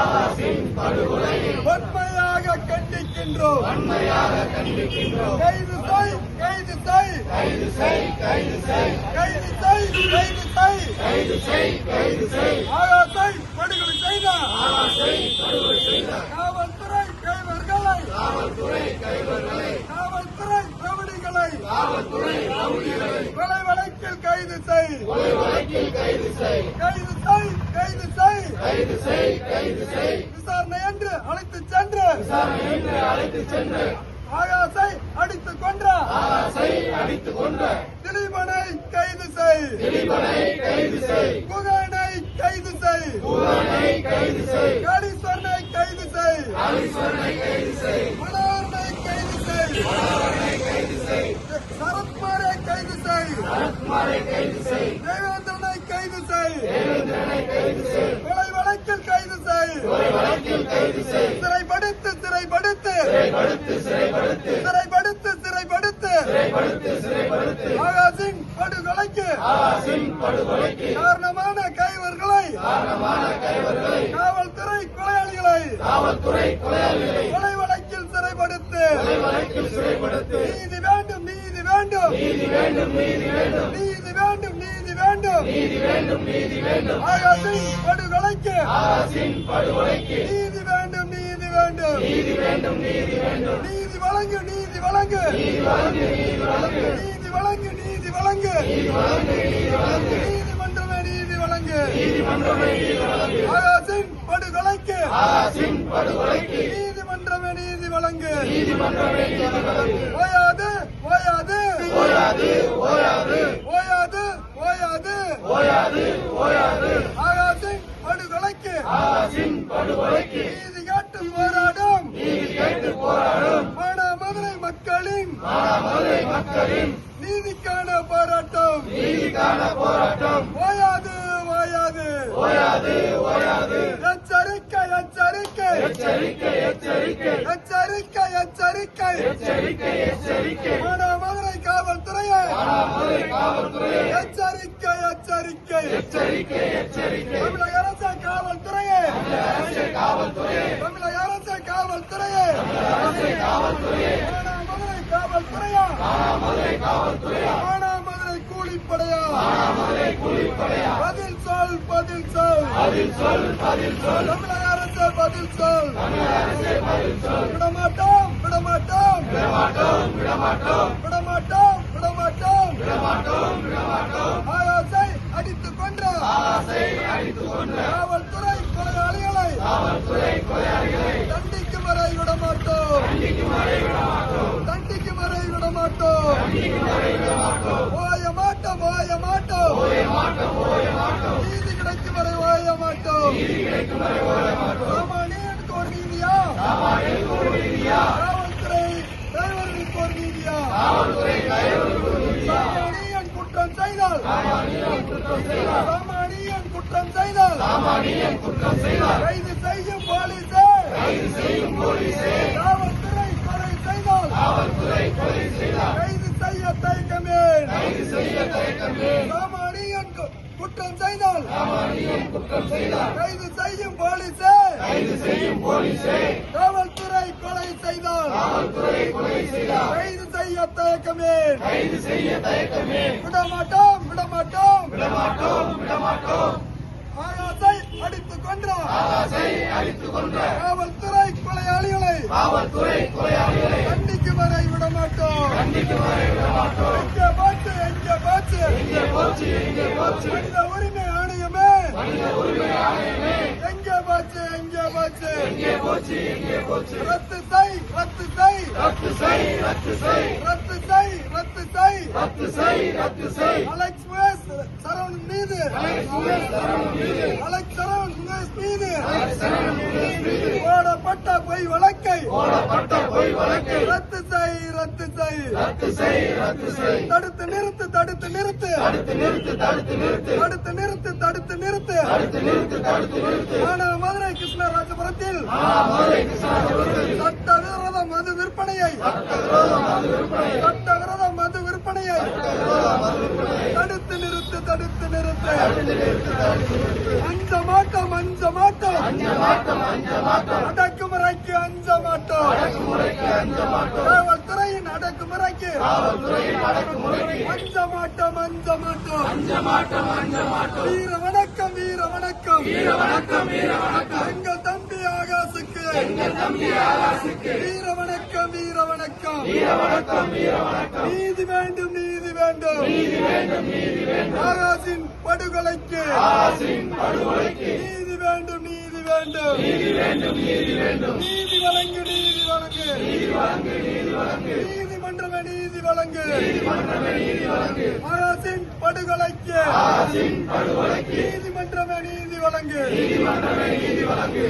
ஆகாஷின் படுகொலையை வன்மையாக கண்டிக்கின்றோம். கைது செய், கைது செய், கைது செய், கைது செய், கைது செய், கைது செய், கைது செய். ஆகாஷை படுகொலை செய்த காவல்துறை கைவர்களை, காவல்துறை ரவுடிகளை கொலை வழக்கில் கைது செய், கைது செய், கைது செய். விசாரணை என்று அழைத்து சென்று ஆகாஷை அடித்துக் கொன்ற திலீபனை கைது செய், குகனை கைது செய், காளீஸ்வரனை கைது செய், மனோகரனை கைது செய், சரத்குமாரை கைது செய், தேவேந்திரனை கைது செய், கொலை வழக்கில் கைது செய், சிறைப்படுத்து ஆகாஷின் படுகொலைக்கு காரணமான கைவர்களை, காவல்துறை கொலையாளிகளை கொலை வழக்கில் சிறைப்படுத்து. நீதி வேண்டும், நீதி வேண்டும், நீதி வேண்டும், நீதி வேண்டும். ஆகாஷின் படுகொலைக்கு நீதி வேண்டும், நீதி வேண்டும். நீதி வழங்கு, நீதி வழங்கு, நீதி வழங்கு, நீதி வழங்கு, நீதிமன்றமே நீதி வழங்கு. ஆகாஷின் படுகொலைக்கு நீதிமன்றமே நீதி வழங்கு. ஓயாது, ஓயாது, ஆகாஷின் படுகொலைக்கு நீதி கேட்டு போராடும் மானாமதுரை மக்களின் நீதிக்கான போராட்டம் ஓயாது, எச்சரிக்கை மானாமதுரை காவல்துறையை எச்சரிக்கை தமிழக அரசு காவல்துறையை மானாமதுரை கூலிப்படையா பதில் சொல், தமிழக அரசு பதில் சொல். விடமாட்டோம், ஆகாஷை அடித்துக் கொன்ற காவல்துறை கொலையாளிகளை தண்டிக்கும் வரை விடமாட்டோம். ஓய மாட்டோம், நீதி கிடைக்கும் வரை ஓய மாட்டோம். சாமானியனுக்கு ஒரு நீதியா, காவல்துறை டிரைவர்களுக்கு ஒரு நீதியா. சாமானியன் குற்றம் செய்தால் கைது செய்யும் போலீசே, காவல்துறை கொலை செய்தால் கைது செய்ய தயக்கமே. சாமானியன் குற்றம் செய்தால் கைது செய்யும் போலீசே, காவல்துறை கொலை செய்தால் கைது செய்ய தயக்கமே. விடமாட்டோம். ஆகாஷை அடித்துக் கொன்ற காவல்துறை கொலையாளிகளை கண்டிக்கும் வரை விடமாட்டோம். எங்கே போச்சு மனித உரிமை ஆணையமே, எங்கே போச்சு? ரத்து செய். அலெக்ஸ் சரவணன் மீது போடப்பட்ட பொய் வழக்கை ரத்து செய். தடுத்து நிறுத்து. மதுரை கிருஷ்ணராஜபுரத்தில் சட்டவிரோத மது விற்பனையை தடுத்து நிறுத்து. தடுத்து நிறுத்து. அஞ்ச மாட்டோம் அடக்குமுறைக்கு அஞ்ச மாட்டோம். காவல்துறையின் அடக்குமுறைக்கு அஞ்ச மாட்டோம். வீர வணக்கம் எங்கள் தம்பி ஆகாசுக்கு வீர வணக்கம். நீதி வேண்டும். ஆகாசின் படுகொலைக்கு நீதி வேண்டும். நீதி வழங்கு. நீதிமன்றமே நீதி வழங்கு. ஆகாசின் படுகொலைக்கு நீதிமன்றமே நீதி வழங்கு.